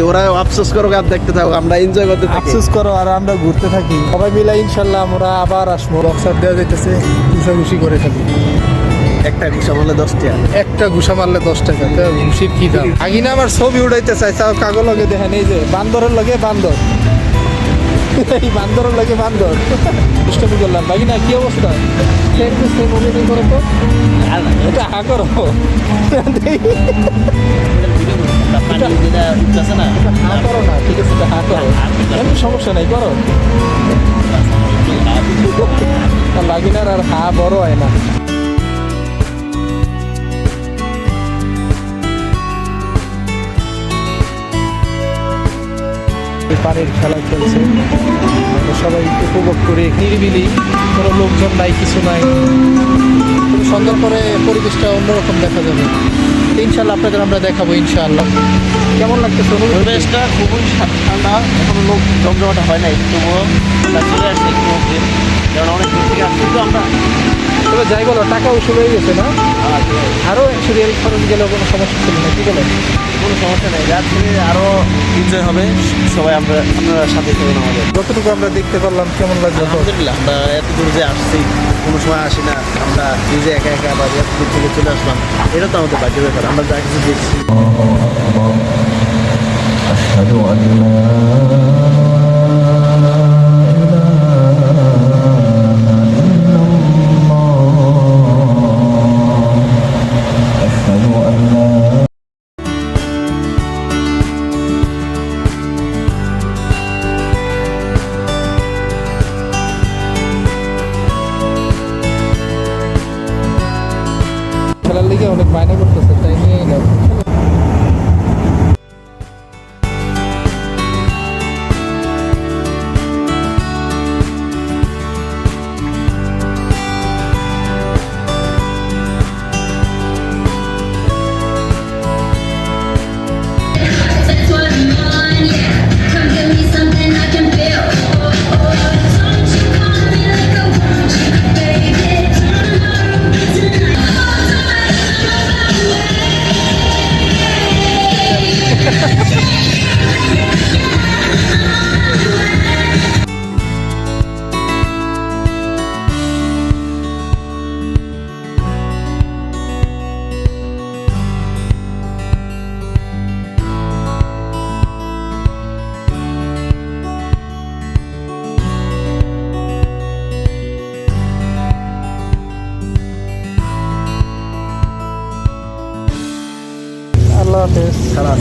ওরা আফসোস করো আর দেখতে থাকো, আমরা এনজয় করতে থাকি। আফসোস করো আর আমরা ঘুরতে থাকি। সবাই মিলে ইনশাল্লাহ আমরা আবার আসবো। বক্সার দেওয়া যাইতেছে, ঘুষাঘুষি করে থাকি। একটা ঘুষা মারলে 10 টাকা। একটা ঘুষা মারলে 10 টাকা। তা ঘুষির কি দাম? আগিনা আমার ছবি উড়াইতে চাই, তাও কাগজ লগে দেখেন, এই যে বান্দরের লগে বান্দর, এই বান্দরের লগে বান্দর। দুষ্টামি করলাম। বাগিনা কি অবস্থা? সেম টু সেম অভিনয় করো তো। এটা হা করো। হা করো না, ঠিক আছে, হা করো, এমনি সমস্যা নাই, করো। বাগিনার আর হা বড় হয় না। পানির খেলা চলছে, আমরা সবাই উপভোগ করি নিরিবিলি, কোনো লোকজন নাই, কিছু নাই। কিন্তু সন্ধ্যার পরে পরিবেশটা অন্যরকম দেখা যাবে। ইনশাল্লাহ আপনাদের আমরা দেখাবো ইনশাআল্লাহ। কেমন লাগতেছে? পরিবেশটা খুবই ঠান্ডা, এখনো লোক জমজমাটা হয় নাই, তবুও আমরা চলে আসছি একটু মধ্যে, কারণ অনেক দূর থেকে আসছি তো আমরা। তবে যাই বলো, টাকা উসুল হয়ে গেছে না? আরও সিরিয়াল খরচ গেলেও কোনো সমস্যা ছিল না, কি বলেন? কোনো সমস্যা নেই, রাত্রে আরও এনজয় হবে সবাই। আপনারা সাথে থাকুন আমাদের। যতটুকু আমরা দেখতে পারলাম, কেমন লাগলো? আলহামদুলিল্লাহ, আমরা এত দূর যে আসছি, কোনো সময় আসি না, আমরা নিজে একা একা আবার এত দূর থেকে চলে আসলাম, এটা তো আমাদের ভাগ্যের ব্যাপার। আমরা যা কিছু দেখছি। أشهد أن لا খেলার লিগে অনেক বায়না করতেছে, তাই নিয়ে এলাম। আল্লাহ হাফেজ। খালাস।